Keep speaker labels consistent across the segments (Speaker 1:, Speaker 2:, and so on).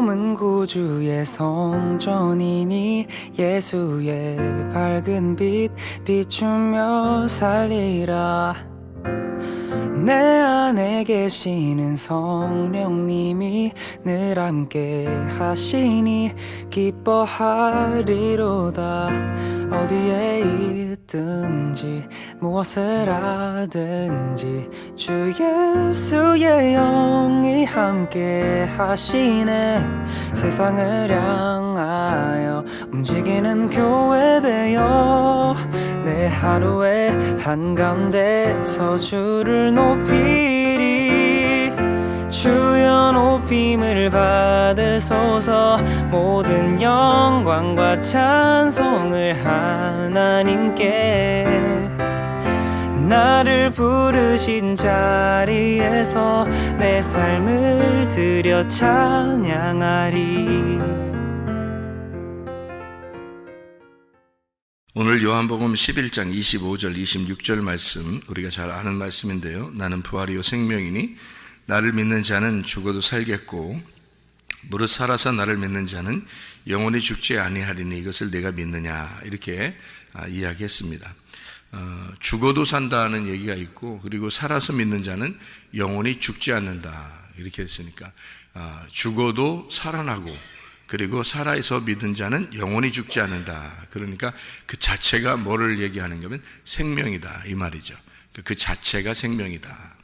Speaker 1: 몸은 구주의 성전이니 예수의 밝은 빛 비추며 살리라. 내 안에 계시는 성령님이 늘 함께 하시니 기뻐하리로다. 어디에 있든지 무엇을 하든지 주 예수의 영이 함께 하시네. 세상을 향하여 움직이는 교회 되어 내 하루의 한가운데서 주를 높이리. 주여 높임을 받으소서. 모든 영광과 찬송을 하나님께. 나를 부르신 자리에서 내 삶을 드려 찬양하리.
Speaker 2: 오늘 요한복음 11장 25절 26절 말씀, 우리가 잘 아는 말씀인데요. 나는 부활이요 생명이니 나를 믿는 자는 죽어도 살겠고 무릇 살아서 나를 믿는 자는 영원히 죽지 아니하리니 이것을 내가 믿느냐, 이렇게 이야기했습니다. 죽어도 산다는 얘기가 있고, 그리고 살아서 믿는 자는 영원히 죽지 않는다, 이렇게 했으니까 죽어도 살아나고, 그리고 살아서 믿은 자는 영원히 죽지 않는다. 그러니까 그 자체가 뭐를 얘기하는 거면 생명이다, 이 말이죠. 그 자체가 생명이다.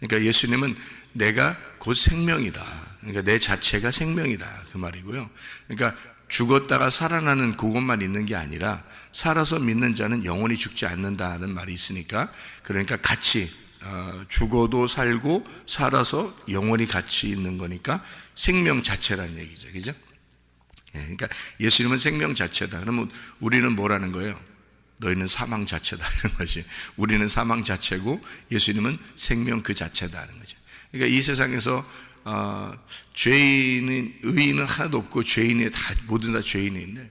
Speaker 2: 그러니까 예수님은 내가 곧 생명이다. 그러니까 내 자체가 생명이다, 그 말이고요. 그러니까 죽었다가 살아나는 그것만 있는 게 아니라 살아서 믿는 자는 영원히 죽지 않는다는 말이 있으니까, 그러니까 같이 죽어도 살고 살아서 영원히 같이 있는 거니까 생명 자체라는 얘기죠. 그죠? 그러니까 예수님은 생명 자체다. 그러면 우리는 뭐라는 거예요? 너희는 사망 자체다, 이런 거지. 우리는 사망 자체고 예수님은 생명 그 자체다는 거죠. 그러니까 이 세상에서 죄인은, 의인은 하나도 없고 죄인이 모든 다 죄인인데,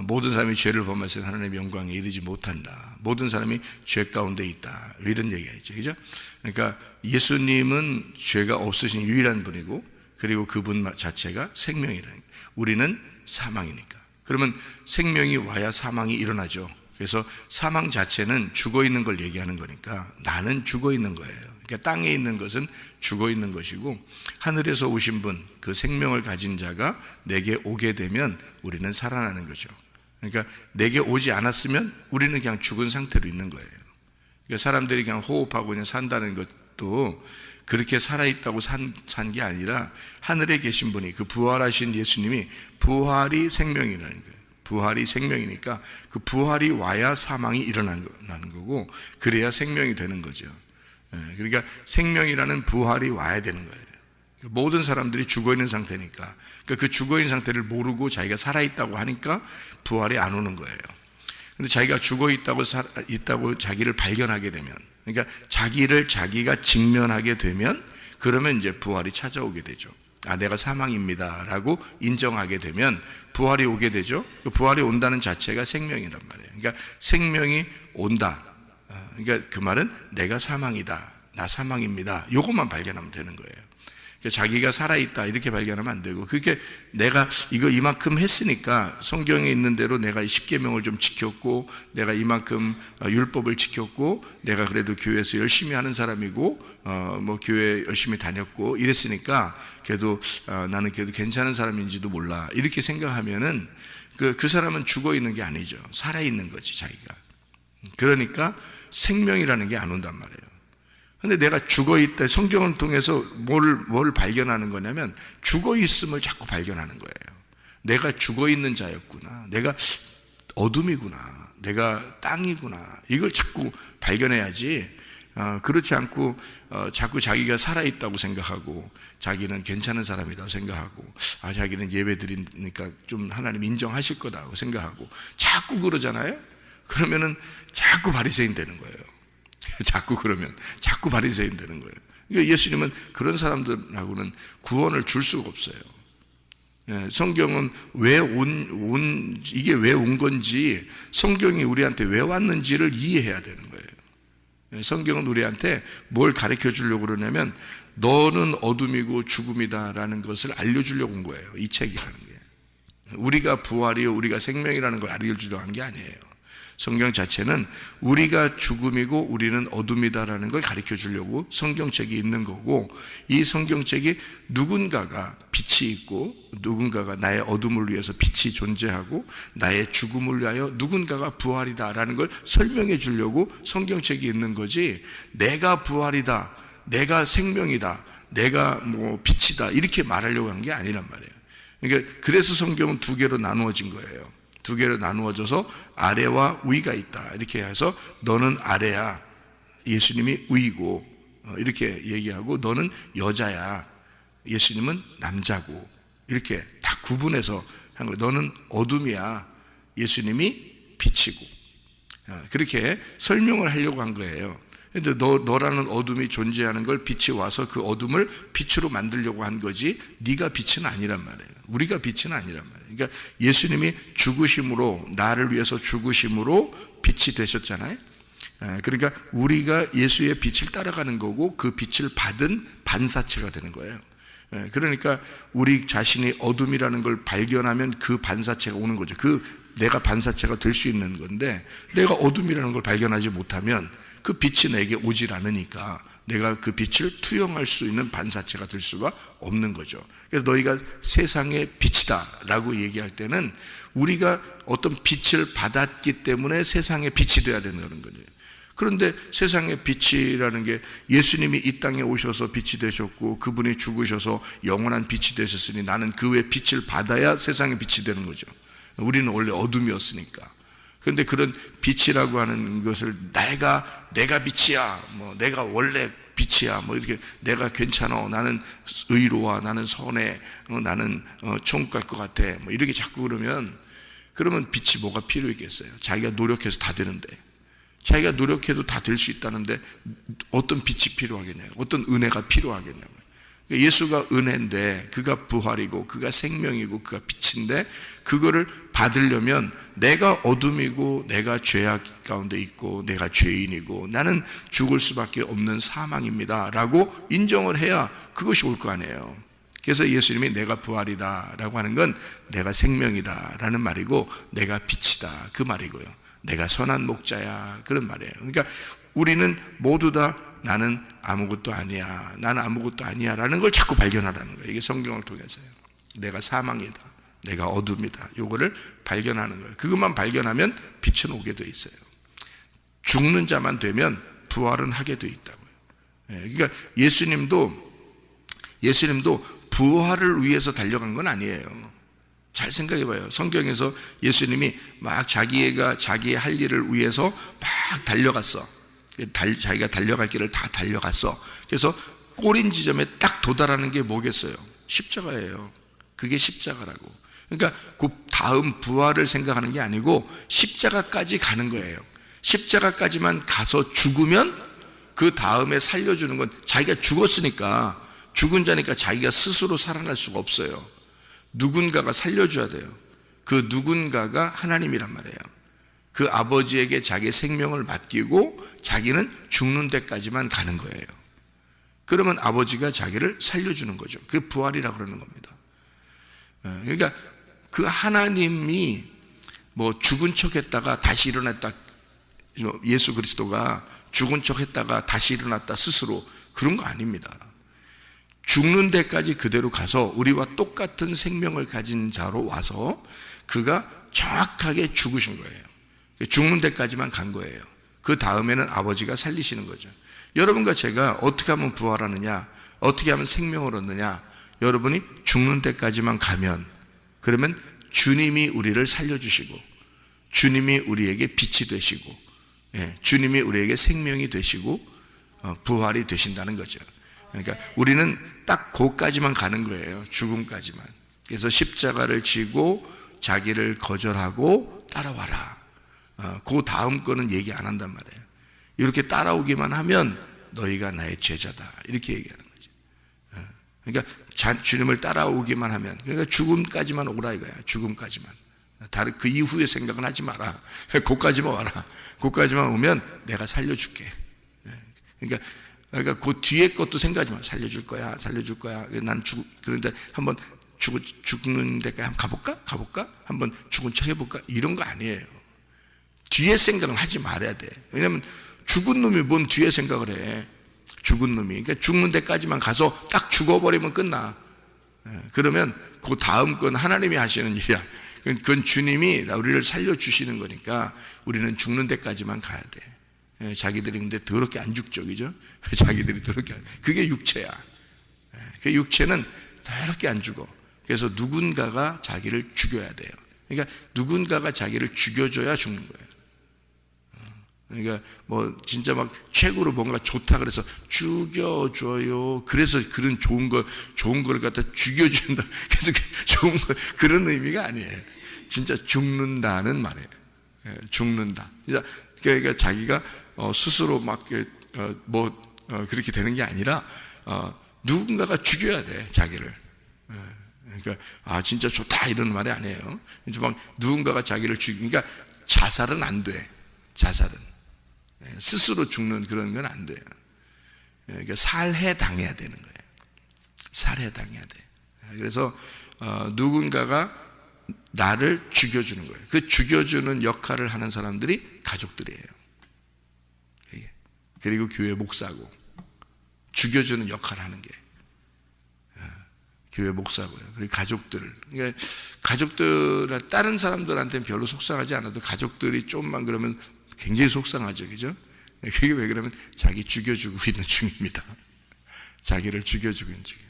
Speaker 2: 모든 사람이 죄를 범해서 하나님의 영광에 이르지 못한다. 모든 사람이 죄 가운데 있다, 이런 얘기가 있죠. 그죠? 그러니까 예수님은 죄가 없으신 유일한 분이고, 그리고 그분 자체가 생명이라는 거예요. 우리는 사망이니까. 그러면 생명이 와야 사망이 일어나죠. 그래서 사망 자체는 죽어 있는 걸 얘기하는 거니까 나는 죽어 있는 거예요. 그러니까 땅에 있는 것은 죽어 있는 것이고, 하늘에서 오신 분, 그 생명을 가진 자가 내게 오게 되면 우리는 살아나는 거죠. 그러니까 내게 오지 않았으면 우리는 그냥 죽은 상태로 있는 거예요. 그러니까 사람들이 그냥 호흡하고 그냥 산다는 것도 그렇게 살아있다고 산 게 아니라 하늘에 계신 분이, 그 부활하신 예수님이, 부활이 생명이라는 거예요. 부활이 생명이니까 그 부활이 와야 사망이 일어나는 거고, 그래야 생명이 되는 거죠. 그러니까 생명이라는 부활이 와야 되는 거예요. 모든 사람들이 죽어있는 상태니까, 그러니까 그 죽어있는 상태를 모르고 자기가 살아있다고 하니까 부활이 안 오는 거예요. 근데 자기가 죽어있다고 자기를 발견하게 되면, 그러니까 자기를 자기가 직면하게 되면, 그러면 이제 부활이 찾아오게 되죠. 내가 사망입니다 라고 인정하게 되면 부활이 오게 되죠. 부활이 온다는 자체가 생명이란 말이에요. 그러니까 생명이 온다. 그러니까 그 말은 내가 사망이다, 나 사망입니다, 이것만 발견하면 되는 거예요. 그러니까 자기가 살아있다 이렇게 발견하면 안 되고, 그렇게 내가 이거 이만큼 했으니까, 성경에 있는 대로 내가 10계명을 좀 지켰고, 내가 이만큼 율법을 지켰고, 내가 그래도 교회에서 열심히 하는 사람이고, 뭐 교회 열심히 다녔고 이랬으니까 그래도 나는 그래도 괜찮은 사람인지도 몰라, 이렇게 생각하면은 그 사람은 죽어 있는 게 아니죠. 살아 있는 거지, 자기가. 그러니까 생명이라는 게 안 온단 말이에요. 근데 내가 죽어있다, 성경을 통해서 뭘 발견하는 거냐면 죽어있음을 자꾸 발견하는 거예요. 내가 죽어있는 자였구나, 내가 어둠이구나, 내가 땅이구나, 이걸 자꾸 발견해야지. 그렇지 않고 자꾸 자기가 살아있다고 생각하고, 자기는 괜찮은 사람이라고 생각하고, 자기는 예배 드리니까 좀 하나님 인정하실 거다고 생각하고 자꾸 그러잖아요. 그러면은 자꾸 바리새인 되는 거예요. 자꾸 바리새인 되는 거예요. 그러니까 예수님은 그런 사람들하고는 구원을 줄 수가 없어요. 성경은 이게 왜 온 건지, 성경이 우리한테 왜 왔는지를 이해해야 되는 거예요. 성경은 우리한테 뭘 가르쳐 주려고 그러냐면, 너는 어둠이고 죽음이다라는 것을 알려주려고 온 거예요. 이 책이라는 게. 우리가 부활이요, 우리가 생명이라는 걸 알려주려고 하는 게 아니에요. 성경 자체는 우리가 죽음이고 우리는 어둠이다라는 걸 가르쳐 주려고 성경책이 있는 거고, 이 성경책이 누군가가 빛이 있고 누군가가 나의 어둠을 위해서 빛이 존재하고 나의 죽음을 위하여 누군가가 부활이다라는 걸 설명해 주려고 성경책이 있는 거지, 내가 부활이다, 내가 생명이다, 내가 뭐 빛이다 이렇게 말하려고 한 게 아니란 말이에요. 그러니까 그래서 성경은 두 개로 나누어진 거예요. 두 개로 나누어져서 아래와 위가 있다 이렇게 해서, 너는 아래야, 예수님이 위고 이렇게 얘기하고, 너는 여자야, 예수님은 남자고, 이렇게 다 구분해서 한 거예요. 너는 어둠이야, 예수님이 빛이고, 그렇게 설명을 하려고 한 거예요. 근데 너라는 어둠이 존재하는 걸 빛이 와서 그 어둠을 빛으로 만들려고 한 거지, 네가 빛은 아니란 말이에요. 우리가 빛은 아니란 말이에요. 그러니까 예수님이 죽으심으로, 나를 위해서 죽으심으로 빛이 되셨잖아요. 그러니까 우리가 예수의 빛을 따라가는 거고, 그 빛을 받은 반사체가 되는 거예요. 그러니까 우리 자신이 어둠이라는 걸 발견하면 그 반사체가 오는 거죠. 내가 반사체가 될 수 있는 건데, 내가 어둠이라는 걸 발견하지 못하면 그 빛이 내게 오질 않으니까 내가 그 빛을 투영할 수 있는 반사체가 될 수가 없는 거죠. 그래서 너희가 세상의 빛이다 라고 얘기할 때는 우리가 어떤 빛을 받았기 때문에 세상의 빛이 되어야 된다는 거죠. 그런데 세상의 빛이라는 게, 예수님이 이 땅에 오셔서 빛이 되셨고 그분이 죽으셔서 영원한 빛이 되셨으니 나는 그 외 빛을 받아야 세상의 빛이 되는 거죠. 우리는 원래 어둠이었으니까. 그런데 그런 빛이라고 하는 것을 내가 빛이야, 뭐 내가 원래 빛이야, 뭐 이렇게 내가 괜찮아, 나는 의로워, 나는 선해, 나는 천국 갈 것 같아, 뭐 이렇게 자꾸 그러면 빛이 뭐가 필요 있겠어요? 자기가 노력해서 다 되는데, 자기가 노력해도 다 될 수 있다는데 어떤 빛이 필요하겠냐고, 어떤 은혜가 필요하겠냐고. 예수가 은혜인데, 그가 부활이고 그가 생명이고 그가 빛인데, 그거를 받으려면 내가 어둠이고 내가 죄악 가운데 있고 내가 죄인이고 나는 죽을 수밖에 없는 사망입니다 라고 인정을 해야 그것이 올 거 아니에요. 그래서 예수님이 내가 부활이다 라고 하는 건 내가 생명이다 라는 말이고, 내가 빛이다 그 말이고요, 내가 선한 목자야 그런 말이에요. 그러니까 우리는 모두 다 나는 아무것도 아니야, 나는 아무것도 아니야 라는 걸 자꾸 발견하라는 거예요. 이게 성경을 통해서요. 내가 사망이다, 내가 어둠이다, 요거를 발견하는 거예요. 그것만 발견하면 빛은 오게 돼 있어요. 죽는 자만 되면 부활은 하게 돼 있다고요. 그러니까 예수님도 부활을 위해서 달려간 건 아니에요. 잘 생각해 봐요. 성경에서 예수님이 막 자기의 할 일을 위해서 막 달려갔어. 자기가 달려갈 길을 다 달려갔어. 그래서 꼬린 지점에 딱 도달하는 게 뭐겠어요? 십자가예요. 그게 십자가라고. 그러니까 그 다음 부활을 생각하는 게 아니고 십자가까지 가는 거예요. 십자가까지만 가서 죽으면 그 다음에 살려주는 건, 자기가 죽었으니까, 죽은 자니까 자기가 스스로 살아날 수가 없어요. 누군가가 살려줘야 돼요. 그 누군가가 하나님이란 말이에요. 그 아버지에게 자기의 생명을 맡기고 자기는 죽는 데까지만 가는 거예요. 그러면 아버지가 자기를 살려주는 거죠. 그게 부활이라고 그러는 겁니다. 그러니까 그 하나님이 뭐 죽은 척 했다가 다시 일어났다, 예수 그리스도가 죽은 척 했다가 다시 일어났다 스스로, 그런 거 아닙니다. 죽는 데까지 그대로 가서 우리와 똑같은 생명을 가진 자로 와서 그가 정확하게 죽으신 거예요. 죽는 데까지만 간 거예요. 그 다음에는 아버지가 살리시는 거죠. 여러분과 제가 어떻게 하면 부활하느냐, 어떻게 하면 생명을 얻느냐, 여러분이 죽는 데까지만 가면, 그러면 주님이 우리를 살려주시고 주님이 우리에게 빛이 되시고, 주님이 우리에게 생명이 되시고 부활이 되신다는 거죠. 그러니까 우리는 딱 그까지만 가는 거예요. 죽음까지만. 그래서 십자가를 지고 자기를 거절하고 따라와라. 그 다음 거는 얘기 안 한단 말이에요. 이렇게 따라오기만 하면 너희가 나의 제자다, 이렇게 얘기하는 거죠. 그러니까 주님을 따라오기만 하면, 그러니까 죽음까지만 오라 이거야. 죽음까지만. 다른 그 이후의 생각은 하지 마라. 그까지만 와라. 그까지만 오면 내가 살려줄게. 그러니까 그러니까 그 뒤에 것도 생각하지 마. 살려줄 거야. 난 그런데 한번 죽는 데까지 한번 가볼까? 한번 죽은 척 해볼까? 이런 거 아니에요. 뒤에 생각은 하지 말아야 돼. 왜냐면 죽은 놈이 뭔 뒤에 생각을 해. 죽은 놈이. 그러니까 죽는 데까지만 가서 딱 죽어버리면 끝나. 그러면 그 다음 건 하나님이 하시는 일이야. 그건 주님이 우리를 살려주시는 거니까 우리는 죽는 데까지만 가야 돼. 자기들이 근데 더럽게 안 죽죠, 그죠? 자기들이 더럽게 그게 육체야. 그 육체는 더럽게 안 죽어. 그래서 누군가가 자기를 죽여야 돼요. 그러니까 누군가가 자기를 죽여줘야 죽는 거예요. 그러니까 뭐 진짜 막 최고로 뭔가 좋다 그래서 죽여줘요. 그래서 그런 좋은 걸 갖다 죽여준다. 그래서 좋은 거 그런 의미가 아니에요. 진짜 죽는다는 말이에요. 죽는다. 그러니까 자기가 스스로 막 그렇게 되는 게 아니라 누군가가 죽여야 돼 자기를. 그러니까 진짜 좋다 이런 말이 아니에요. 이제 막 누군가가 자기를 그러니까 자살은 안 돼. 자살은 스스로 죽는 그런 건 안 돼요. 그러니까 살해당해야 되는 거예요. 살해당해야 돼. 그래서 누군가가 나를 죽여주는 거예요. 그 죽여주는 역할을 하는 사람들이 가족들이에요. 그리고 교회 목사고 죽여주는 역할을 하는 게 교회 목사고요. 그리고 가족들. 그러니까 가족들 다른 사람들한테는 별로 속상하지 않아도 가족들이 좀만 그러면 굉장히 속상하죠, 그죠? 그게 왜 그러면 자기 죽여주고 있는 중입니다. 자기를 죽여주고 있는 중이에요.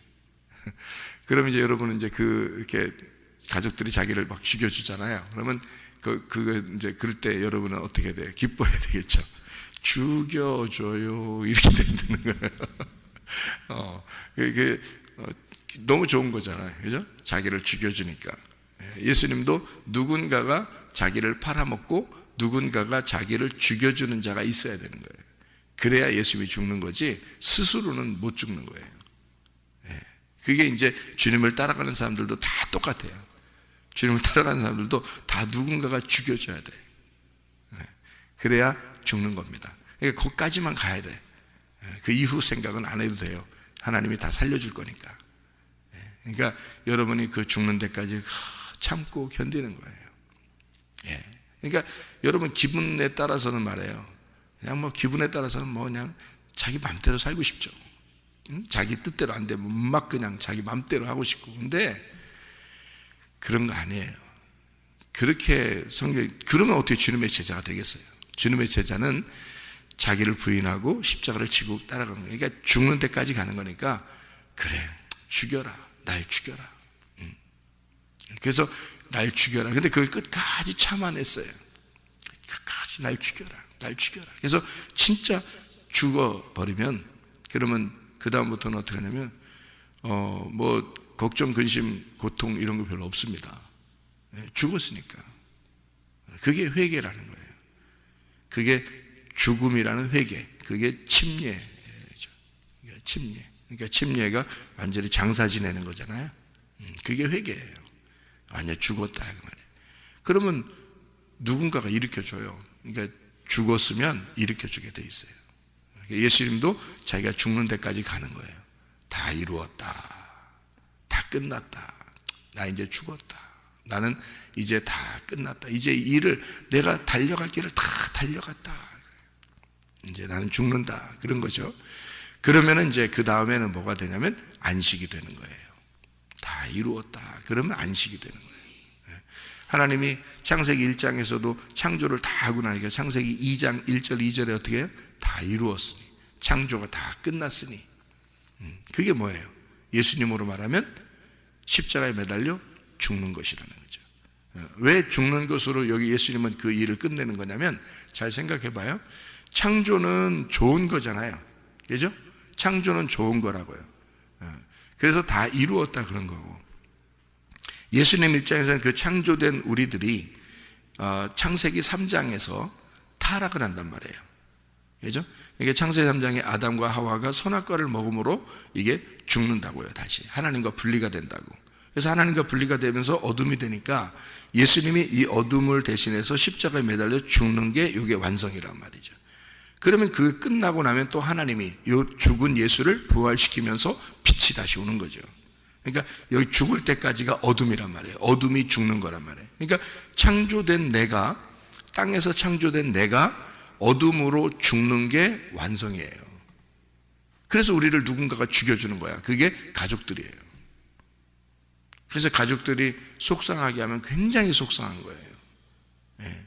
Speaker 2: 그러면 이제 여러분은 이제 이렇게 가족들이 자기를 막 죽여주잖아요. 그러면 그거 이제 그럴 때 여러분은 어떻게 돼요? 기뻐해야 되겠죠. 죽여줘요 이렇게 되는 거예요. 너무 좋은 거잖아요, 그죠? 자기를 죽여주니까. 예수님도 누군가가 자기를 팔아먹고 누군가가 자기를 죽여주는 자가 있어야 되는 거예요. 그래야 예수님이 죽는 거지 스스로는 못 죽는 거예요. 그게 이제 주님을 따라가는 사람들도 다 똑같아요. 주님을 따라가는 사람들도 다 누군가가 죽여줘야 돼. 그래야 죽는 겁니다. 그러니까 거기까지만 가야 돼. 그 이후 생각은 안 해도 돼요. 하나님이 다 살려줄 거니까. 그러니까 여러분이 그 죽는 데까지 참고 견디는 거예요. 그러니까 여러분 기분에 따라서는 말이에요. 그냥 뭐 기분에 따라서는 뭐 그냥 자기 맘대로 살고 싶죠. 자기 뜻대로 안 되면 막 그냥 자기 맘대로 하고 싶고. 근데 그런 거 아니에요. 그렇게 그러면 어떻게 주님의 제자가 되겠어요? 주님의 제자는 자기를 부인하고 십자가를 지고 따라가는 거예요. 그러니까 죽는 데까지 가는 거니까 그래 죽여라. 날 죽여라. 그래서 날 죽여라. 근데 그걸 끝까지 참아냈어요. 끝까지 날 죽여라. 그래서 진짜 죽어버리면 그러면 그 다음부터는 어떻게 하냐면 뭐 걱정, 근심, 고통 이런 거 별로 없습니다. 죽었으니까. 그게 회개라는 거예요. 그게 죽음이라는 회개. 그게 침례죠. 침례. 그러니까 침례가 완전히 장사 지내는 거잖아요. 그게 회개예요. 완전 죽었다 그 말이에요. 그러면 누군가가 일으켜줘요. 그러니까 죽었으면 일으켜주게 돼 있어요. 예수님도 자기가 죽는 데까지 가는 거예요. 다 이루었다. 다 끝났다. 나 이제 죽었다. 나는 이제 다 끝났다. 이제 일을 내가 달려갈 길을 다 달려갔다. 이제 나는 죽는다. 그런 거죠. 그러면은 이제 그 다음에는 뭐가 되냐면 안식이 되는 거예요. 다 이루었다. 그러면 안식이 되는 거예요. 하나님이 창세기 1장에서도 창조를 다 하고 나니까 창세기 2장 1절 2절에 어떻게 해요? 다 이루었으니 창조가 다 끝났으니 그게 뭐예요? 예수님으로 말하면 십자가에 매달려 죽는 것이라는 거죠. 왜 죽는 것으로 여기 예수님은 그 일을 끝내는 거냐면 잘 생각해 봐요. 창조는 좋은 거잖아요. 그죠? 창조는 좋은 거라고요. 그래서 다 이루었다 그런 거고 예수님 입장에서는 그 창조된 우리들이 창세기 3장에서 타락을 한단 말이에요. 그죠? 이게 창세기 3장에 아담과 하와가 선악과를 먹음으로 이게 죽는다고요. 다시 하나님과 분리가 된다고. 그래서 하나님과 분리가 되면서 어둠이 되니까 예수님이 이 어둠을 대신해서 십자가에 매달려 죽는 게 이게 완성이란 말이죠. 그러면 그게 끝나고 나면 또 하나님이 요 죽은 예수를 부활시키면서 빛이 다시 오는 거죠. 그러니까 여기 죽을 때까지가 어둠이란 말이에요. 어둠이 죽는 거란 말이에요. 그러니까 창조된 내가, 땅에서 창조된 내가 어둠으로 죽는 게 완성이에요. 그래서 우리를 누군가가 죽여주는 거야. 그게 가족들이에요. 그래서 가족들이 속상하게 하면 굉장히 속상한 거예요. 예.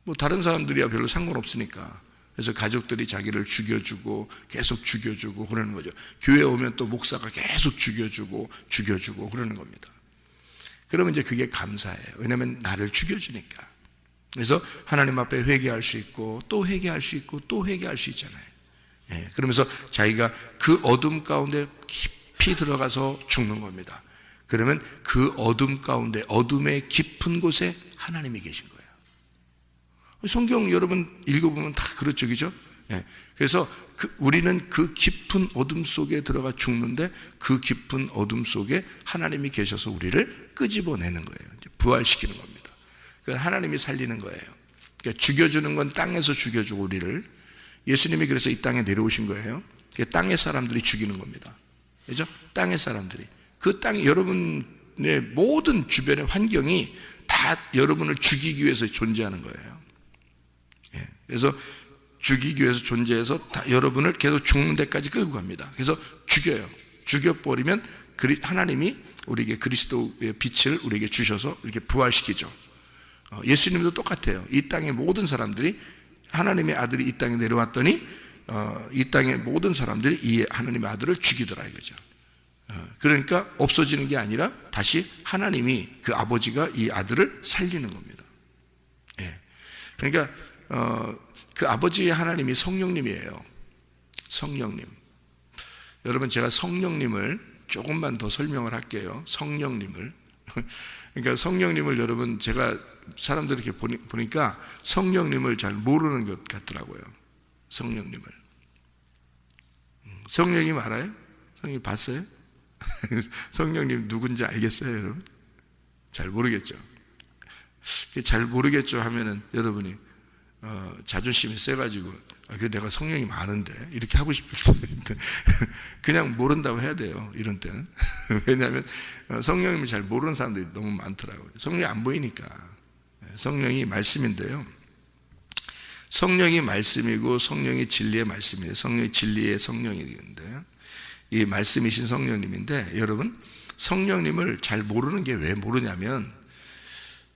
Speaker 2: 뭐 다른 사람들이야 별로 상관없으니까. 그래서 가족들이 자기를 죽여주고 계속 죽여주고 그러는 거죠. 교회 오면 또 목사가 계속 죽여주고 그러는 겁니다. 그러면 이제 그게 감사해요. 왜냐하면 나를 죽여주니까. 그래서 하나님 앞에 회개할 수 있고 또 회개할 수 있고 또 회개할 수 있잖아요. 예, 그러면서 자기가 그 어둠 가운데 깊이 들어가서 죽는 겁니다. 그러면 그 어둠 가운데, 어둠의 깊은 곳에 하나님이 계신 거예요. 성경 여러분 읽어보면 다 그렇죠, 그죠? 예, 그래서 우리는 그 깊은 어둠 속에 들어가 죽는데 그 깊은 어둠 속에 하나님이 계셔서 우리를 끄집어내는 거예요. 부활시키는 겁니다. 그러니까 하나님이 살리는 거예요. 그러니까 죽여주는 건 땅에서 죽여주고 우리를, 예수님이 그래서 이 땅에 내려오신 거예요. 그러니까 땅의 사람들이 죽이는 겁니다. 그죠? 땅의 사람들이. 그 땅, 여러분의 모든 주변의 환경이 다 여러분을 죽이기 위해서 존재하는 거예요. 예, 그래서 죽이기 위해서 존재해서 다 여러분을 계속 죽는 데까지 끌고 갑니다. 그래서 죽여요. 죽여버리면 하나님이 우리에게 그리스도의 빛을 우리에게 주셔서 이렇게 부활시키죠. 예수님도 똑같아요. 이 땅의 모든 사람들이, 하나님의 아들이 이 땅에 내려왔더니 이 땅의 모든 사람들이 이 하나님의 아들을 죽이더라 이거죠. 그러니까 없어지는 게 아니라 다시 하나님이, 그 아버지가 이 아들을 살리는 겁니다. 예. 그러니까 그 아버지의 하나님이 성령님이에요. 성령님. 여러분, 제가 성령님을 조금만 더 설명을 할게요. 성령님을. 그러니까 성령님을 여러분, 제가 사람들 이렇게 보니까 성령님을 잘 모르는 것 같더라고요. 성령님을. 성령님 알아요? 성령님 봤어요? 성령님 누군지 알겠어요, 여러분? 잘 모르겠죠. 잘 모르겠죠 하면은 여러분이 자존심이 세가지고 그 내가 성령님 아는데 이렇게 하고 싶을 텐데 그냥 모른다고 해야 돼요. 이런 때는. 왜냐하면 성령님을 잘 모르는 사람들이 너무 많더라고요. 성령이 안 보이니까. 성령이 말씀인데요, 성령이 말씀이고 성령이 진리의 말씀이에요. 성령이 진리의 성령인데 이 말씀이신 성령님인데, 여러분 성령님을 잘 모르는 게 왜 모르냐면,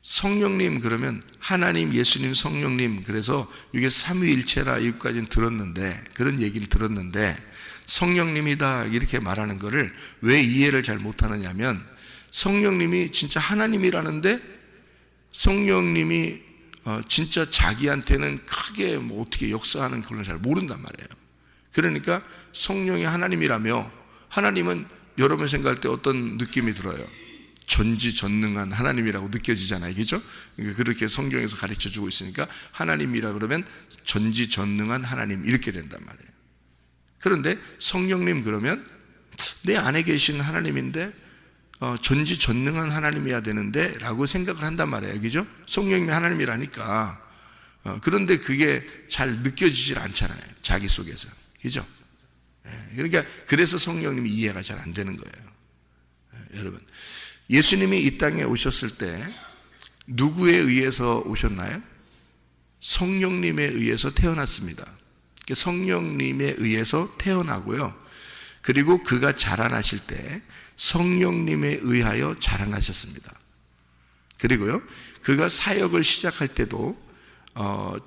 Speaker 2: 성령님 그러면 하나님, 예수님, 성령님, 그래서 이게 삼위일체라 여기까지는 들었는데, 그런 얘기를 들었는데 성령님이다 이렇게 말하는 거를 왜 이해를 잘 못하느냐면, 성령님이 진짜 하나님이라는데 성령님이 진짜 자기한테는 크게 뭐 어떻게 역사하는 그런 걸 잘 모른단 말이에요. 그러니까 성령이 하나님이라며, 하나님은 여러분 생각할 때 어떤 느낌이 들어요? 전지전능한 하나님이라고 느껴지잖아요, 그죠? 그렇게 성경에서 가르쳐주고 있으니까 하나님이라 그러면 전지전능한 하나님 이렇게 된단 말이에요. 그런데 성령님 그러면 내 안에 계신 하나님인데 전지전능한 하나님이어야 되는데 라고 생각을 한단 말이에요, 그죠? 성령님이 하나님이라니까. 그런데 그게 잘 느껴지질 않잖아요, 자기 속에서, 그죠? 그러니까 그래서 성령님이 이해가 잘 안 되는 거예요. 여러분, 예수님이 이 땅에 오셨을 때 누구에 의해서 오셨나요? 성령님에 의해서 태어났습니다. 성령님에 의해서 태어나고요, 그리고 그가 자라나실 때 성령님에 의하여 자라나셨습니다. 그리고요, 그가 사역을 시작할 때도,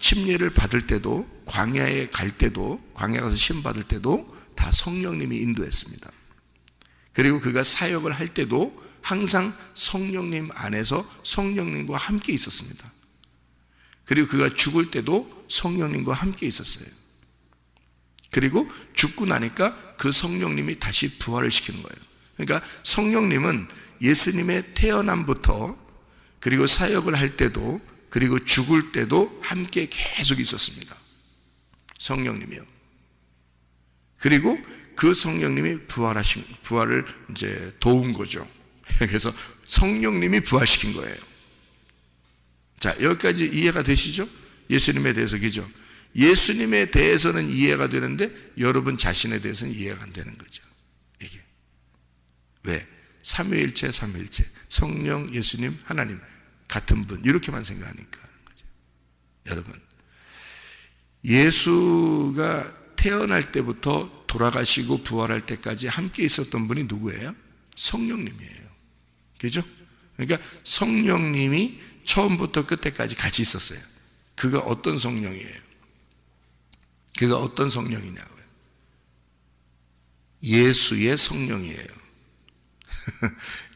Speaker 2: 침례를 받을 때도, 광야에 갈 때도, 광야 가서 시험 받을 때도 다 성령님이 인도했습니다. 그리고 그가 사역을 할 때도 항상 성령님 안에서 성령님과 함께 있었습니다. 그리고 그가 죽을 때도 성령님과 함께 있었어요. 그리고 죽고 나니까 그 성령님이 다시 부활을 시키는 거예요. 그러니까 성령님은 예수님의 태어남부터, 그리고 사역을 할 때도, 그리고 죽을 때도 함께 계속 있었습니다. 성령님이요. 그리고 그 성령님이 부활을 이제 도운 거죠. 그래서 성령님이 부활시킨 거예요. 자, 여기까지 이해가 되시죠? 예수님에 대해서, 그죠? 예수님에 대해서는 이해가 되는데 여러분 자신에 대해서는 이해가 안 되는 거죠. 이게 왜? 삼위일체, 삼위일체, 성령, 예수님, 하나님 같은 분 이렇게만 생각하니까 하는 거죠. 여러분, 예수가 태어날 때부터 돌아가시고 부활할 때까지 함께 있었던 분이 누구예요? 성령님이에요. 그죠? 그러니까 성령님이 처음부터 끝에까지 같이 있었어요. 그가 어떤 성령이에요? 그가 어떤 성령이냐고요? 예수의 성령이에요.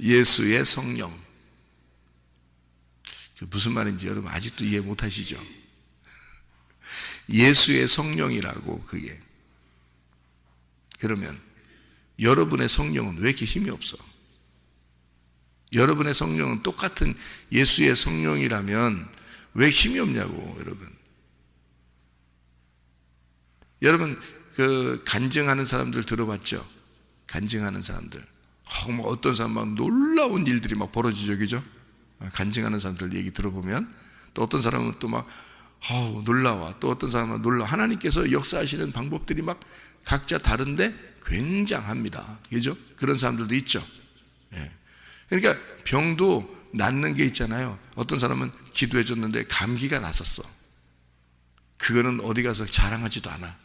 Speaker 2: 예수의 성령. 무슨 말인지 여러분 아직도 이해 못 하시죠? 예수의 성령이라고 그게. 그러면 여러분의 성령은 왜 이렇게 힘이 없어? 여러분의 성령은 똑같은 예수의 성령이라면 왜 힘이 없냐고, 여러분. 여러분, 그 간증하는 사람들 들어봤죠? 간증하는 사람들. 뭐 어떤 사람 막 놀라운 일들이 막 벌어지죠, 그죠? 간증하는 사람들 얘기 들어보면 또 어떤 사람은 또 막 놀라워. 또 어떤 사람은 놀라워. 하나님께서 역사하시는 방법들이 막 각자 다른데 굉장합니다. 그죠? 그런 사람들도 있죠. 예. 그러니까 병도 낫는 게 있잖아요. 어떤 사람은 기도해 줬는데 감기가 났었어. 그거는 어디 가서 자랑하지도 않아.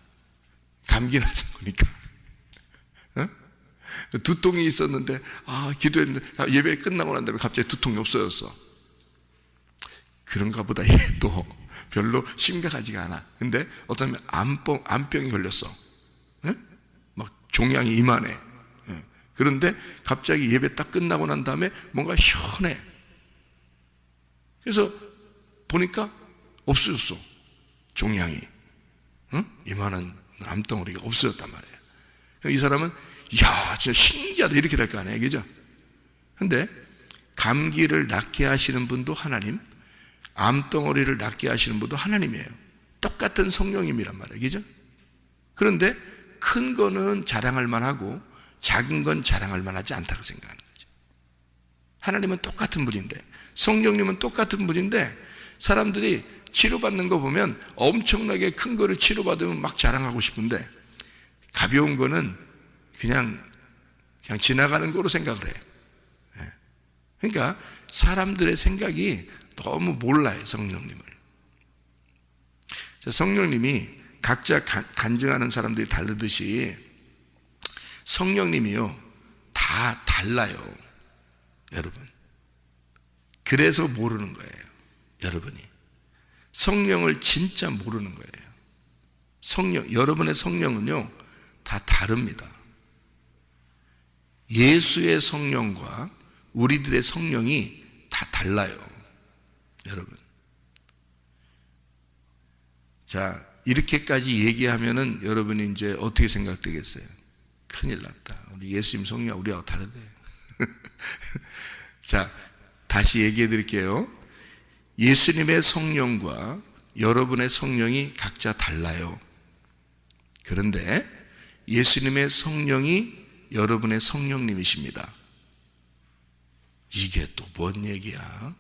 Speaker 2: 감기 나서 보니까. 어? 두통이 있었는데 기도했는데 예배 끝나고 난 다음에 갑자기 두통이 없어졌어. 그런가 보다. 얘도 별로 심각하지가 않아. 근데 어떤 암병이 걸렸어. 에? 막 종양이 이만해. 에. 그런데 갑자기 예배 딱 끝나고 난 다음에 뭔가 시원해. 그래서 보니까 없어졌어. 종양이. 응? 이만한 암덩어리가 없어졌단 말이에요. 이 사람은 이야 진짜 신기하다 이렇게 될 거 아니에요. 그죠? 근데 감기를 낫게 하시는 분도 하나님, 암덩어리를 낫게 하시는 분도 하나님이에요. 똑같은 성령님이란 말이에요. 그죠? 그런데 큰 거는 자랑할 만하고 작은 건 자랑할 만하지 않다고 생각하는 거죠. 하나님은 똑같은 분인데, 성령님은 똑같은 분인데, 사람들이 치료받는 거 보면 엄청나게 큰 거를 치료받으면 막 자랑하고 싶은데 가벼운 거는 그냥 지나가는 거로 생각을 해. 그러니까 사람들의 생각이 너무 몰라요, 성령님을. 성령님이 각자 간증하는 사람들이 다르듯이 성령님이요 다 달라요, 여러분. 그래서 모르는 거예요, 여러분이. 성령을 진짜 모르는 거예요. 여러분의 성령은요 다 다릅니다. 예수의 성령과 우리들의 성령이 다 달라요, 여러분. 자, 이렇게까지 얘기하면은 여러분이 이제 어떻게 생각되겠어요? 큰일 났다. 우리 예수님 성령 우리하고 다르대. 자, 다시 얘기해 드릴게요. 예수님의 성령과 여러분의 성령이 각자 달라요. 그런데 예수님의 성령이 여러분의 성령님이십니다. 이게 또 뭔 얘기야?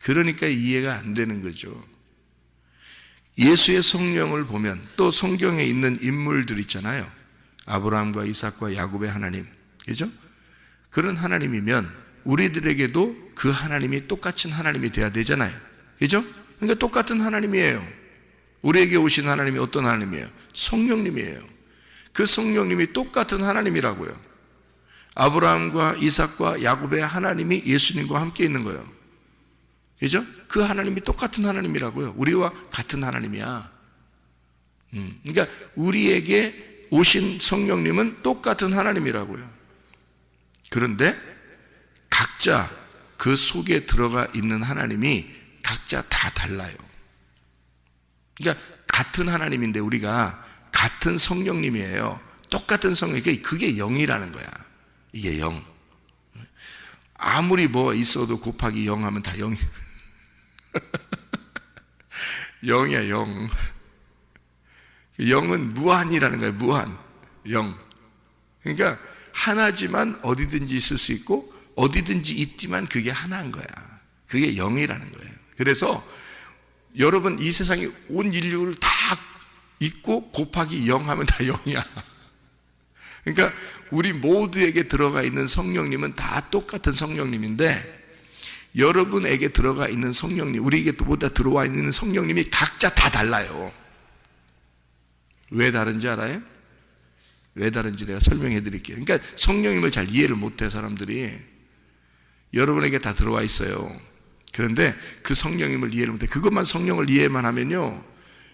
Speaker 2: 그러니까 이해가 안 되는 거죠. 예수의 성령을 보면 또 성경에 있는 인물들 있잖아요. 아브라함과 이삭과 야곱의 하나님, 그죠? 그런 하나님이면 우리들에게도 그 하나님이 똑같은 하나님이 돼야 되잖아요. 그죠? 그러니까 똑같은 하나님이에요. 우리에게 오신 하나님이 어떤 하나님이에요? 성령님이에요. 그 성령님이 똑같은 하나님이라고요. 아브라함과 이삭과 야곱의 하나님이 예수님과 함께 있는 거예요. 그죠? 그 하나님이 똑같은 하나님이라고요. 우리와 같은 하나님이야. 그러니까 우리에게 오신 성령님은 똑같은 하나님이라고요. 그런데 각자 그 속에 들어가 있는 하나님이 각자 다 달라요. 그러니까 같은 하나님인데 우리가 같은 성령님이에요. 똑같은 성령, 그게 영이라는 거야. 이게 영. 아무리 뭐 있어도 곱하기 0 하면 다 0. 0이야, 0. 0은 무한이라는 거예요, 무한. 0. 그러니까 하나지만 어디든지 있을 수 있고 어디든지 있지만 그게 하나인 거야. 그게 0이라는 거예요. 그래서 여러분 이 세상에 온 인류를 다 있고 곱하기 0 하면 다 0이야. 그러니까 우리 모두에게 들어가 있는 성령님은 다 똑같은 성령님인데, 여러분에게 들어가 있는 성령님, 우리에게 보다 들어와 있는 성령님이 각자 다 달라요. 왜 다른지 알아요? 왜 다른지 내가 설명해 드릴게요. 그러니까 성령님을 잘 이해를 못해 사람들이. 여러분에게 다 들어와 있어요. 그런데 그 성령님을 이해를 못해. 그것만 성령을 이해만 하면요,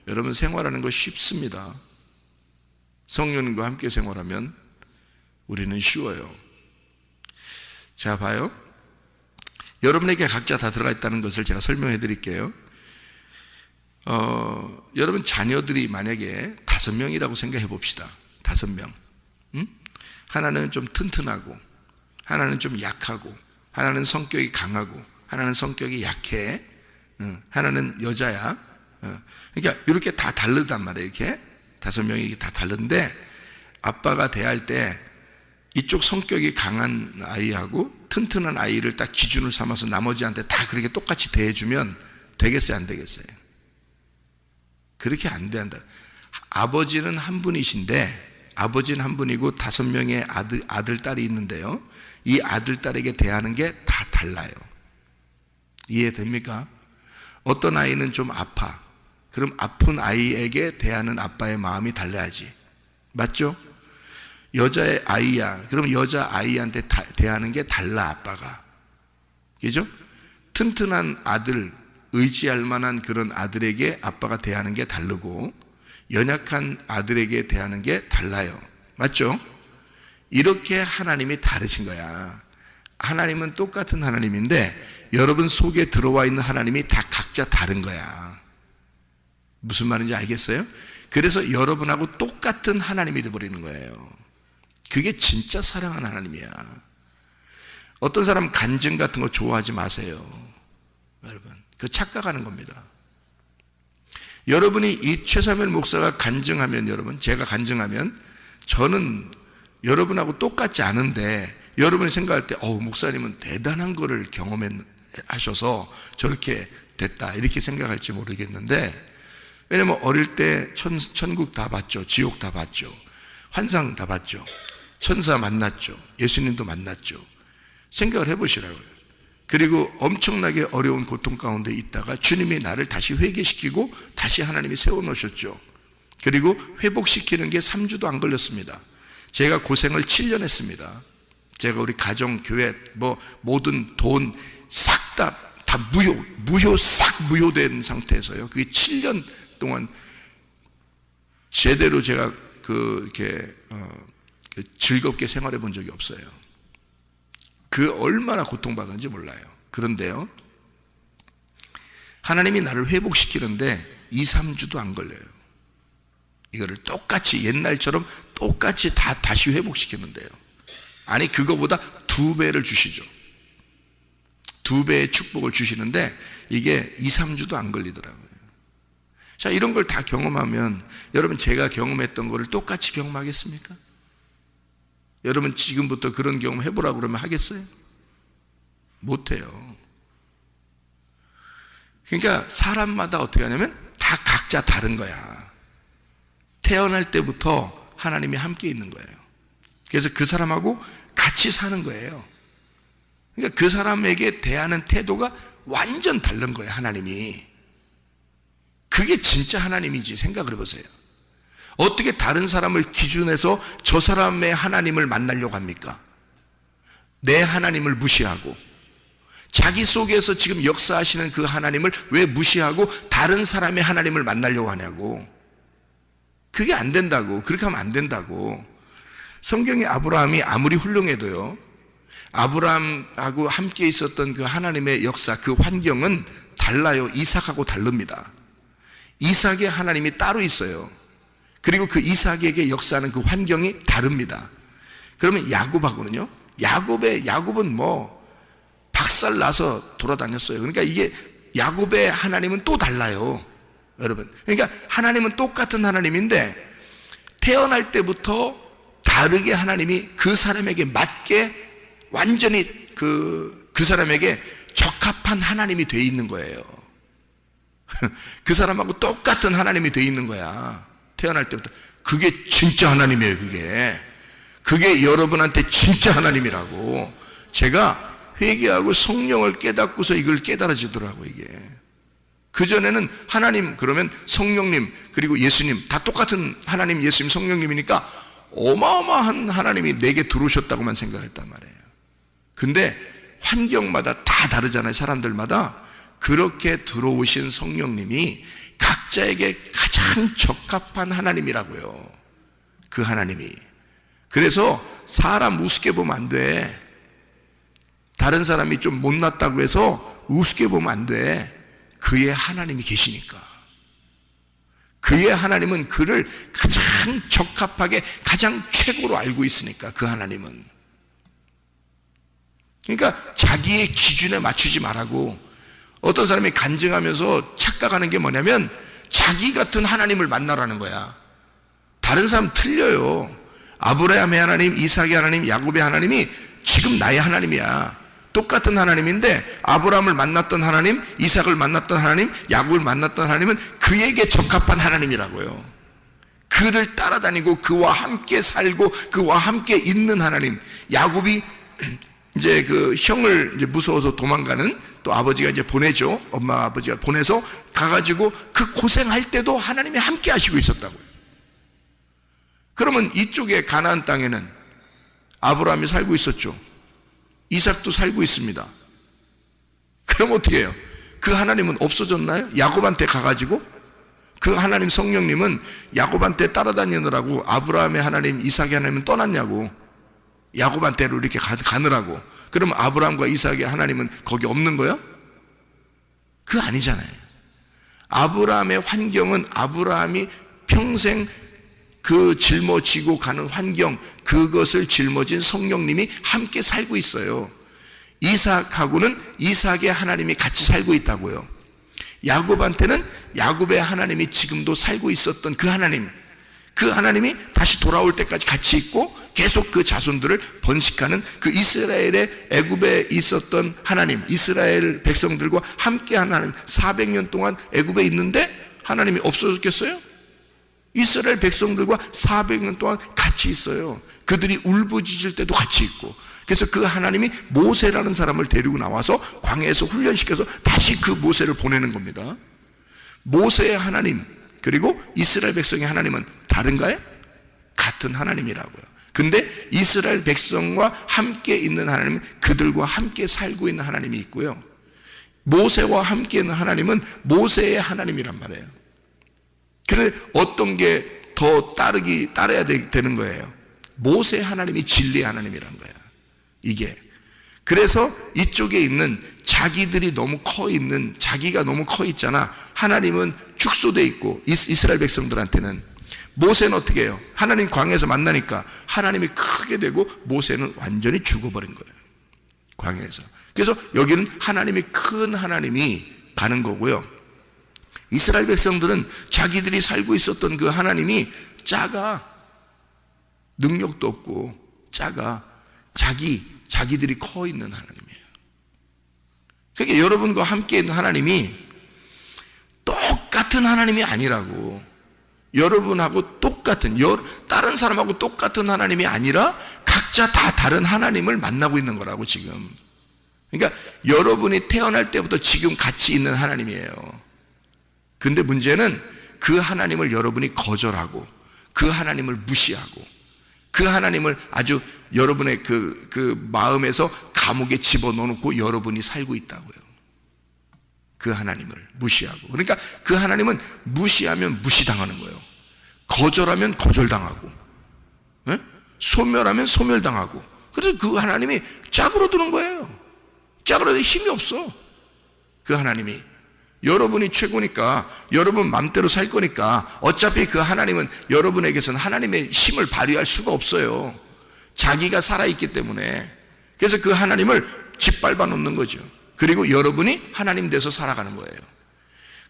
Speaker 2: 여러분 생활하는 거 쉽습니다. 성령님과 함께 생활하면 우리는 쉬워요. 자, 봐요. 여러분에게 각자 다 들어가 있다는 것을 제가 설명해 드릴게요. 여러분 자녀들이 만약에 5명이라고 생각해 봅시다. 5명. 하나는 좀 튼튼하고, 하나는 좀 약하고, 하나는 성격이 강하고, 하나는 성격이 약해, 하나는 여자야. 그러니까 이렇게 다 다르단 말이에요. 이렇게 5명이 다 다른데, 아빠가 대할 때 이쪽 성격이 강한 아이하고 튼튼한 아이를 딱 기준을 삼아서 나머지한테 다 그렇게 똑같이 대해주면 되겠어요, 안 되겠어요? 그렇게 안 된다. 아버지는 한 분이신데, 아버지는 한 분이고 5명의 아들, 딸이 있는데요, 이 아들, 딸에게 대하는 게 다 달라요. 이해됩니까? 어떤 아이는 좀 아파. 그럼 아픈 아이에게 대하는 아빠의 마음이 달라야지. 맞죠? 여자의 아이야. 그럼 여자 아이한테 대하는 게 달라, 아빠가. 그죠? 튼튼한 아들, 의지할 만한 그런 아들에게 아빠가 대하는 게 다르고, 연약한 아들에게 대하는 게 달라요. 맞죠? 이렇게 하나님이 다르신 거야. 하나님은 똑같은 하나님인데 여러분 속에 들어와 있는 하나님이 다 각자 다른 거야. 무슨 말인지 알겠어요? 그래서 여러분하고 똑같은 하나님이 되어버리는 거예요. 그게 진짜 사랑하는 하나님이야. 어떤 사람 간증 같은 거 좋아하지 마세요. 여러분, 그 착각하는 겁니다. 여러분이 이 최사무엘 목사가 간증하면, 여러분, 제가 간증하면 저는 여러분하고 똑같지 않은데 여러분이 생각할 때 목사님은 대단한 거를 경험하셔서 저렇게 됐다 이렇게 생각할지 모르겠는데, 왜냐면 어릴 때 천국 다 봤죠. 지옥 다 봤죠. 환상 다 봤죠. 천사 만났죠. 예수님도 만났죠. 생각을 해보시라고요. 그리고 엄청나게 어려운 고통 가운데 있다가 주님이 나를 다시 회개시키고 다시 하나님이 세워놓으셨죠. 그리고 회복시키는 게 3주도 안 걸렸습니다. 제가 고생을 7년 했습니다. 제가 우리 가정, 교회, 모든 돈 싹 다 싹 무효된 상태에서요. 그게 7년 동안 제대로 제가 이렇게 즐겁게 생활해 본 적이 없어요. 그 얼마나 고통받았는지 몰라요. 그런데요, 하나님이 나를 회복시키는데 2, 3주도 안 걸려요. 이거를 똑같이 옛날처럼 똑같이 다시 회복시키는데요. 아니, 그거보다 2배를 주시죠. 2배의 축복을 주시는데 이게 2, 3주도 안 걸리더라고요. 자, 이런 걸 다 경험하면 여러분, 제가 경험했던 거를 똑같이 경험하겠습니까? 여러분 지금부터 그런 경험 해보라고 그러면 하겠어요? 못해요. 그러니까 사람마다 어떻게 하냐면 다 각자 다른 거야. 태어날 때부터 하나님이 함께 있는 거예요. 그래서 그 사람하고 같이 사는 거예요. 그러니까 그 사람에게 대하는 태도가 완전 다른 거예요, 하나님이. 그게 진짜 하나님이지. 생각을 해보세요. 어떻게 다른 사람을 기준해서 저 사람의 하나님을 만나려고 합니까? 내 하나님을 무시하고, 자기 속에서 지금 역사하시는 그 하나님을 왜 무시하고 다른 사람의 하나님을 만나려고 하냐고. 그게 안 된다고. 그렇게 하면 안 된다고. 성경에 아브라함이 아무리 훌륭해도요, 아브라함하고 함께 있었던 그 하나님의 역사, 그 환경은 달라요. 이삭하고 다릅니다. 이삭의 하나님이 따로 있어요. 그리고 그 이삭에게 역사하는 그 환경이 다릅니다. 그러면 야곱하고는요, 야곱은 박살 나서 돌아다녔어요. 그러니까 이게 야곱의 하나님은 또 달라요, 여러분. 그러니까 하나님은 똑같은 하나님인데 태어날 때부터 다르게 하나님이 그 사람에게 맞게 완전히 그 사람에게 적합한 하나님이 돼 있는 거예요. 그 사람하고 똑같은 하나님이 돼 있는 거야. 태어날 때부터. 그게 진짜 하나님이에요. 그게 여러분한테 진짜 하나님이라고. 제가 회개하고 성령을 깨닫고서 이걸 깨달아지더라고. 이게 그전에는 하나님 그러면 성령님 그리고 예수님 다 똑같은 하나님, 예수님, 성령님이니까 어마어마한 하나님이 내게 들어오셨다고만 생각했단 말이에요. 근데 환경마다 다 다르잖아요. 사람들마다. 그렇게 들어오신 성령님이 각자에게 가장 적합한 하나님이라고요. 그 하나님이. 그래서 사람 우습게 보면 안 돼. 다른 사람이 좀 못났다고 해서 우습게 보면 안 돼. 그의 하나님이 계시니까. 그의 하나님은 그를 가장 적합하게 가장 최고로 알고 있으니까. 그 하나님은. 그러니까 자기의 기준에 맞추지 말라고. 어떤 사람이 간증하면서 착각하는 게 뭐냐면 자기 같은 하나님을 만나라는 거야. 다른 사람 틀려요. 아브라함의 하나님, 이삭의 하나님, 야곱의 하나님이 지금 나의 하나님이야. 똑같은 하나님인데 아브라함을 만났던 하나님, 이삭을 만났던 하나님, 야곱을 만났던 하나님은 그에게 적합한 하나님이라고요. 그를 따라다니고 그와 함께 살고 그와 함께 있는 하나님. 야곱이 이제 그 형을 이제 무서워서 도망가는, 또 아버지가 이제 보내죠. 엄마 아버지가 보내서 가가지고 그 고생할 때도 하나님이 함께 하시고 있었다고요. 그러면 이쪽에 가나안 땅에는 아브라함이 살고 있었죠. 이삭도 살고 있습니다. 그럼 어떻게 해요? 그 하나님은 없어졌나요? 야곱한테 가가지고 그 하나님 성령님은 야곱한테 따라다니느라고 아브라함의 하나님, 이삭의 하나님은 떠났냐고. 야곱한테로 이렇게 가느라고. 그러면 아브라함과 이삭의 하나님은 거기 없는 거예요? 그거 아니잖아요. 아브라함의 환경은 아브라함이 평생 그 짊어지고 가는 환경, 그것을 짊어진 성령님이 함께 살고 있어요. 이삭하고는 이삭의 하나님이 같이 살고 있다고요. 야곱한테는 야곱의 하나님이 지금도 살고 있었던 그 하나님, 그 하나님이 다시 돌아올 때까지 같이 있고 계속 그 자손들을 번식하는 그 이스라엘의 애굽에 있었던 하나님, 이스라엘 백성들과 함께한 하나님. 400년 동안 애굽에 있는데 하나님이 없어졌겠어요? 이스라엘 백성들과 400년 동안 같이 있어요. 그들이 울부짖을 때도 같이 있고. 그래서 그 하나님이 모세라는 사람을 데리고 나와서 광야에서 훈련시켜서 다시 그 모세를 보내는 겁니다. 모세의 하나님 그리고 이스라엘 백성의 하나님은 다른가요? 같은 하나님이라고요. 근데 이스라엘 백성과 함께 있는 하나님은 그들과 함께 살고 있는 하나님이 있고요. 모세와 함께 있는 하나님은 모세의 하나님이란 말이에요. 그런데 어떤 게 더 따라야 되는 거예요. 모세 하나님이 진리의 하나님이란 거야. 이게. 그래서 이쪽에 있는 자기들이 너무 커 있는, 자기가 너무 커 있잖아. 하나님은 축소돼 있고 이스라엘 백성들한테는. 모세는 어떻게 해요? 하나님 광야에서 만나니까 하나님이 크게 되고 모세는 완전히 죽어버린 거예요. 광야에서. 그래서 여기는 하나님이 큰 하나님이 가는 거고요. 이스라엘 백성들은 자기들이 살고 있었던 그 하나님이 작아. 능력도 없고 작아. 자기들이 커 있는 하나님이에요. 그러니까 여러분과 함께 있는 하나님이 똑같은 하나님이 아니라고. 여러분하고 똑같은, 다른 사람하고 똑같은 하나님이 아니라 각자 다 다른 하나님을 만나고 있는 거라고 지금. 그러니까 여러분이 태어날 때부터 지금 같이 있는 하나님이에요. 근데 문제는 그 하나님을 여러분이 거절하고 그 하나님을 무시하고 그 하나님을 아주 여러분의 그 마음에서 감옥에 집어넣어놓고 여러분이 살고 있다고요. 그 하나님을 무시하고. 그러니까 그 하나님은 무시하면 무시당하는 거예요. 거절하면 거절당하고, 소멸하면 소멸당하고. 그래서 그 하나님이 짝으로드는 거예요. 짝으로도 힘이 없어. 그 하나님이. 여러분이 최고니까 여러분 맘대로 살 거니까 어차피 그 하나님은 여러분에게서는 하나님의 힘을 발휘할 수가 없어요. 자기가 살아있기 때문에. 그래서 그 하나님을 짓밟아 놓는 거죠. 그리고 여러분이 하나님 돼서 살아가는 거예요.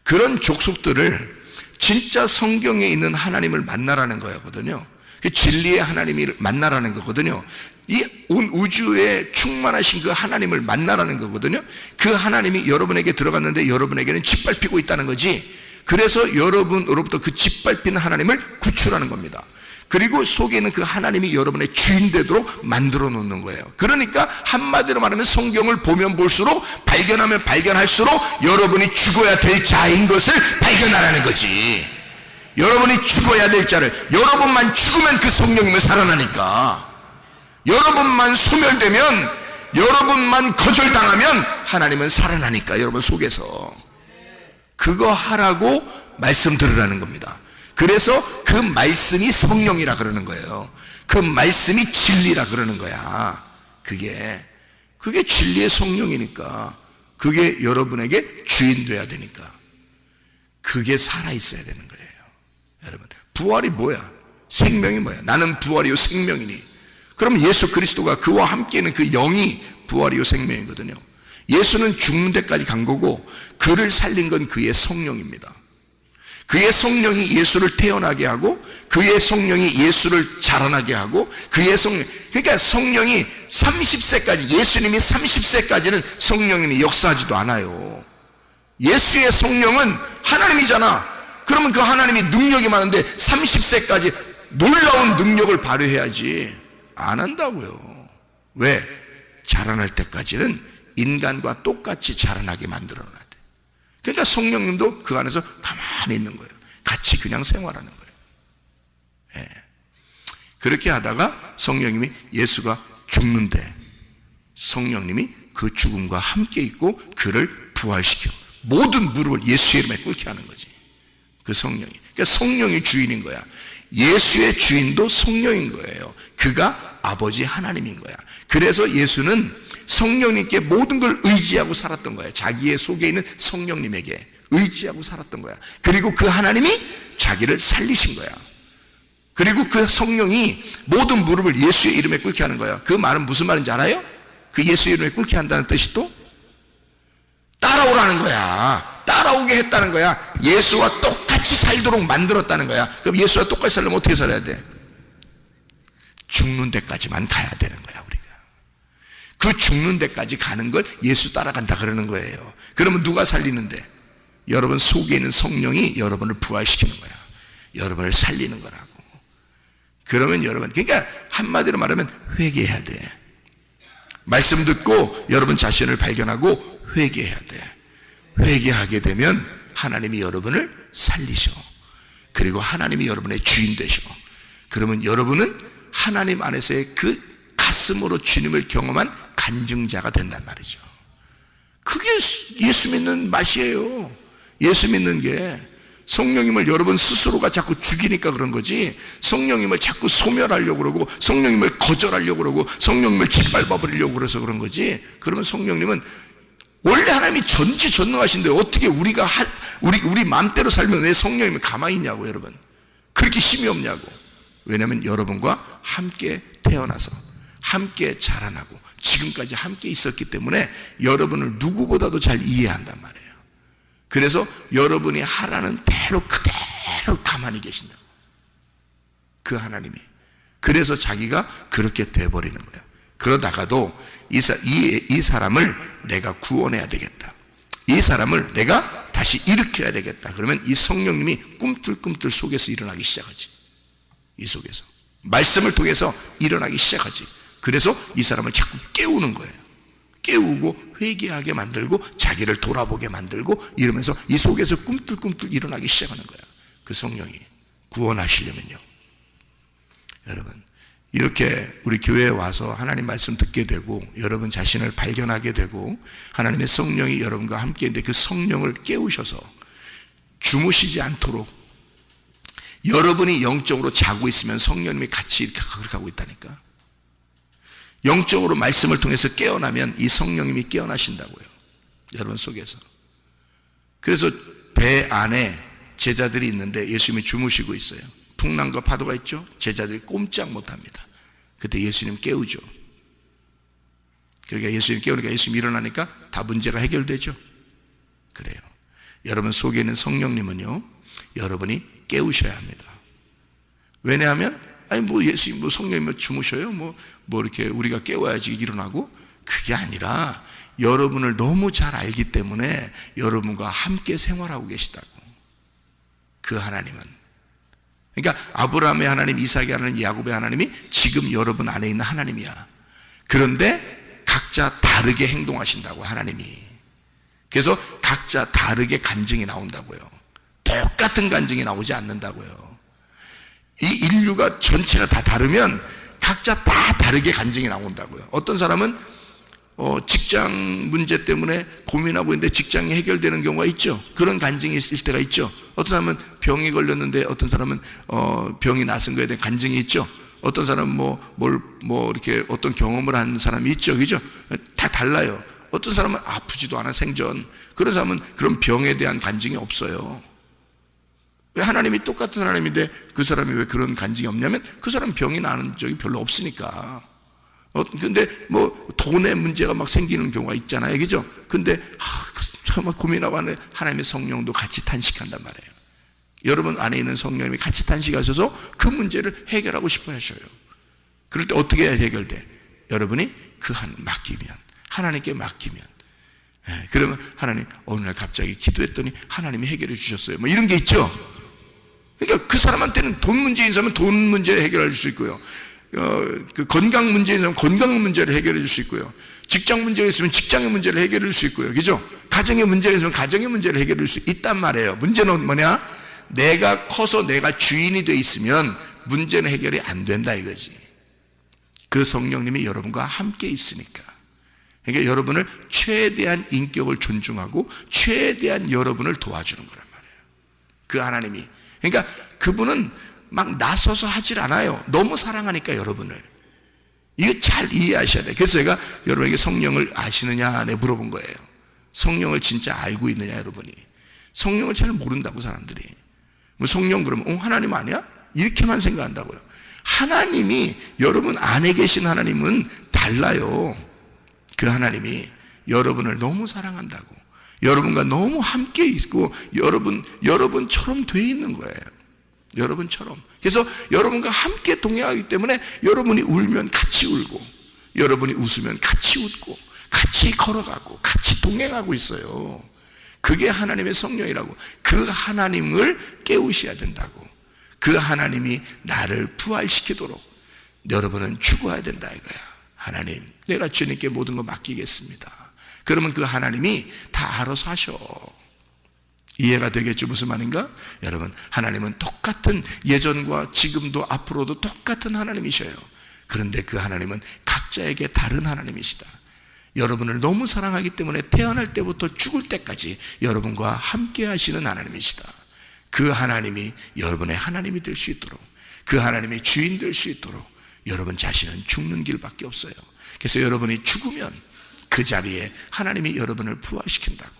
Speaker 2: 그런 족속들을 진짜 성경에 있는 하나님을 만나라는 거거든요. 진리의 하나님을 만나라는 거거든요. 이 온 우주에 충만하신 그 하나님을 만나라는 거거든요. 그 하나님이 여러분에게 들어갔는데 여러분에게는 짓밟히고 있다는 거지. 그래서 여러분으로부터 그 짓밟히는 하나님을 구출하는 겁니다. 그리고 속에 있는 그 하나님이 여러분의 주인 되도록 만들어 놓는 거예요. 그러니까 한마디로 말하면 성경을 보면 볼수록, 발견하면 발견할수록 여러분이 죽어야 될 자인 것을 발견하라는 거지. 여러분이 죽어야 될 자를, 여러분만 죽으면 그 성령님은 살아나니까. 여러분만 소멸되면, 여러분만 거절당하면 하나님은 살아나니까. 여러분 속에서 그거 하라고 말씀 들으라는 겁니다. 그래서 그 말씀이 성령이라 그러는 거예요. 그 말씀이 진리라 그러는 거야. 그게 진리의 성령이니까, 그게 여러분에게 주인 돼야 되니까, 그게 살아있어야 되는 거예요. 여러분, 부활이 뭐야? 생명이 뭐야? 나는 부활이요 생명이니. 그럼 예수 그리스도가 그와 함께 있는 그 영이 부활이요 생명이거든요. 예수는 죽는 데까지 간 거고, 그를 살린 건 그의 성령입니다. 그의 성령이 예수를 태어나게 하고, 그의 성령이 예수를 자라나게 하고, 그의 성령, 그러니까 성령이 30세까지, 예수님이 30세까지는 성령님이 역사하지도 않아요. 예수의 성령은 하나님이잖아. 그러면 그 하나님이 능력이 많은데 30세까지 놀라운 능력을 발휘해야지. 안 한다고요. 왜? 자라날 때까지는 인간과 똑같이 자라나게 만들어 놔야 돼. 그러니까 성령님도 그 안에서 가만히 있는 거예요. 같이 그냥 생활하는 거예요. 예. 그렇게 하다가 성령님이, 예수가 죽는데 성령님이 그 죽음과 함께 있고 그를 부활시켜 모든 무릎을 예수의 이름에 꿇게 하는 거지. 그 성령이. 그러니까 성령이 주인인 거야. 예수의 주인도 성령인 거예요. 그가 아버지 하나님인 거야. 그래서 예수는 성령님께 모든 걸 의지하고 살았던 거예요. 자기의 속에 있는 성령님에게 의지하고 살았던 거야. 그리고 그 하나님이 자기를 살리신 거야. 그리고 그 성령이 모든 무릎을 예수의 이름에 꿇게 하는 거야. 그 말은 무슨 말인지 알아요? 그 예수의 이름에 꿇게 한다는 뜻이 또 따라오라는 거야. 따라오게 했다는 거야. 예수와 똑같이 살도록 만들었다는 거야. 그럼 예수와 똑같이 살려면 어떻게 살아야 돼? 죽는 데까지만 가야 되는 거야. 우리가 그 죽는 데까지 가는 걸 예수 따라간다 그러는 거예요. 그러면 누가 살리는데? 여러분 속에 있는 성령이 여러분을 부활시키는 거야. 여러분을 살리는 거라고. 그러면 여러분, 그러니까 한마디로 말하면 회개해야 돼. 말씀 듣고 여러분 자신을 발견하고 회개해야 돼. 회개하게 되면 하나님이 여러분을 살리셔. 그리고 하나님이 여러분의 주인 되셔. 그러면 여러분은 하나님 안에서의 그 가슴으로 주님을 경험한 간증자가 된단 말이죠. 그게 예수 믿는 맛이에요. 예수 믿는 게 성령님을 여러분 스스로가 자꾸 죽이니까 그런 거지, 성령님을 자꾸 소멸하려고 그러고 성령님을 거절하려고 그러고 성령님을 짓밟아버리려고 그래서 그런 거지. 그러면 성령님은 원래 하나님이 전지전능하신데 어떻게 우리 마음대로 살면 왜 성령님이 가만히 있냐고. 여러분 그렇게 힘이 없냐고. 왜냐하면 여러분과 함께 태어나서 함께 자라나고 지금까지 함께 있었기 때문에 여러분을 누구보다도 잘 이해한단 말이에요. 그래서 여러분이 하라는 대로 그대로 가만히 계신다고. 그 하나님이. 그래서 자기가 그렇게 돼버리는 거예요. 그러다가도 이 사람을 내가 구원해야 되겠다. 이 사람을 내가 다시 일으켜야 되겠다. 그러면 이 성령님이 꿈틀꿈틀 속에서 일어나기 시작하지. 이 속에서 말씀을 통해서 일어나기 시작하지. 그래서 이 사람을 자꾸 깨우는 거예요. 깨우고 회개하게 만들고 자기를 돌아보게 만들고 이러면서 이 속에서 꿈틀꿈틀 일어나기 시작하는 거야. 그 성령이 구원하시려면요. 여러분 이렇게 우리 교회에 와서 하나님 말씀 듣게 되고 여러분 자신을 발견하게 되고 하나님의 성령이 여러분과 함께 있는데 그 성령을 깨우셔서 주무시지 않도록 여러분이 영적으로 자고 있으면 성령님이 같이 이렇게 하고 있다니까. 영적으로 말씀을 통해서 깨어나면 이 성령님이 깨어나신다고요. 여러분 속에서. 그래서 배 안에 제자들이 있는데 예수님이 주무시고 있어요. 풍랑과 파도가 있죠. 제자들이 꼼짝 못합니다. 그때 예수님 깨우죠. 그러니까 예수님 깨우니까 예수님 일어나니까 다 문제가 해결되죠. 그래요. 여러분 속에 있는 성령님은요, 여러분이 깨우셔야 합니다. 왜냐하면 예수님 성령님 주무셔요? 뭐 이렇게 우리가 깨워야지 일어나고. 그게 아니라 여러분을 너무 잘 알기 때문에 여러분과 함께 생활하고 계시다고. 그 하나님은. 그러니까 아브라함의 하나님, 이삭의 하나님, 야곱의 하나님이 지금 여러분 안에 있는 하나님이야. 그런데 각자 다르게 행동하신다고, 하나님이. 그래서 각자 다르게 간증이 나온다고요. 똑같은 간증이 나오지 않는다고요. 이 인류가 전체가 다 다르면 각자 다 다르게 간증이 나온다고요. 어떤 사람은 직장 문제 때문에 고민하고 있는데 직장이 해결되는 경우가 있죠. 그런 간증이 있을 때가 있죠. 어떤 사람은 병이 걸렸는데 어떤 사람은 병이 나선 거에 대한 간증이 있죠. 어떤 사람은 이렇게 어떤 경험을 한 사람이 있죠. 그죠? 다 달라요. 어떤 사람은 아프지도 않아, 생전. 그런 사람은 그런 병에 대한 간증이 없어요. 왜? 하나님이 똑같은 하나님인데 그 사람이 왜 그런 간증이 없냐면 그 사람 병이 나는 적이 별로 없으니까. 근데 돈의 문제가 막 생기는 경우가 있잖아요. 그죠? 근데 정말 고민하고 하는 하나님의 성령도 같이 탄식한단 말이에요. 여러분 안에 있는 성령님이 같이 탄식하셔서 그 문제를 해결하고 싶어 하셔요. 그럴 때 어떻게 해야 해결돼? 여러분이 맡기면, 하나님께 맡기면. 그러면 하나님, 어느 날 갑자기 기도했더니 하나님이 해결해 주셨어요. 이런 게 있죠. 그러니까 그 사람한테는 돈 문제인 사람은 돈 문제 해결해 줄 수 있고요. 그 건강 문제인 사람은 건강 문제를 해결해 줄 수 있고요. 직장 문제가 있으면 직장의 문제를 해결해 줄 수 있고요. 그죠? 가정의 문제가 있으면 가정의 문제를 해결해 줄 수 있단 말이에요. 문제는 뭐냐? 내가 커서 내가 주인이 돼 있으면 문제는 해결이 안 된다 이거지. 그 성령님이 여러분과 함께 있으니까. 그러니까 여러분을 최대한 인격을 존중하고 최대한 여러분을 도와주는 거란 말이에요. 그 하나님이. 그러니까 그분은 막 나서서 하질 않아요. 너무 사랑하니까 여러분을. 이거 잘 이해하셔야 돼요. 그래서 제가 여러분에게 성령을 아시느냐 물어본 거예요. 성령을 진짜 알고 있느냐 여러분이. 성령을 잘 모른다고 사람들이. 성령 그러면 하나님 아니야? 이렇게만 생각한다고요. 하나님이 여러분 안에 계신 하나님은 달라요. 그 하나님이 여러분을 너무 사랑한다고. 여러분과 너무 함께 있고 여러분처럼 돼 있는 거예요. 여러분처럼. 그래서 여러분과 함께 동행하기 때문에 여러분이 울면 같이 울고 여러분이 웃으면 같이 웃고 같이 걸어가고 같이 동행하고 있어요. 그게 하나님의 성령이라고. 그 하나님을 깨우셔야 된다고. 그 하나님이 나를 부활시키도록 여러분은 죽어야 된다 이거야. 하나님, 내가 주님께 모든 거 맡기겠습니다. 그러면 그 하나님이 다 알아서 하셔. 이해가 되겠죠? 무슨 말인가? 여러분, 하나님은 똑같은 예전과 지금도 앞으로도 똑같은 하나님이셔요. 그런데 그 하나님은 각자에게 다른 하나님이시다. 여러분을 너무 사랑하기 때문에 태어날 때부터 죽을 때까지 여러분과 함께 하시는 하나님이시다. 그 하나님이 여러분의 하나님이 될 수 있도록, 그 하나님의 주인 될 수 있도록 여러분 자신은 죽는 길밖에 없어요. 그래서 여러분이 죽으면 그 자리에 하나님이 여러분을 부활시킨다고.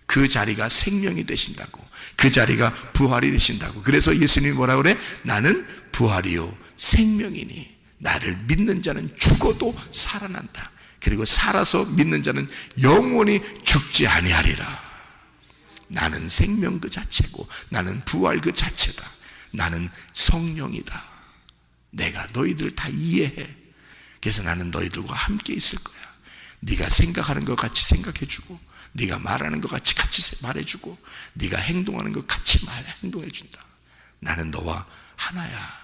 Speaker 2: 그 자리가 생명이 되신다고. 그 자리가 부활이 되신다고. 그래서 예수님이 뭐라 그래? 나는 부활이요 생명이니 나를 믿는 자는 죽어도 살아난다. 그리고 살아서 믿는 자는 영원히 죽지 아니하리라. 나는 생명 그 자체고 나는 부활 그 자체다. 나는 성령이다. 내가 너희들 다 이해해. 그래서 나는 너희들과 함께 있을 거야. 네가 생각하는 것 같이 생각해주고 네가 말하는 것 같이 말해주고 네가 행동하는 것 같이 행동해준다. 나는 너와 하나야.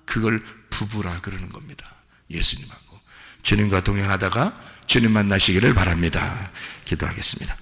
Speaker 2: 그걸 부부라 그러는 겁니다. 예수님하고 주님과 동행하다가 주님 만나시기를 바랍니다. 기도하겠습니다.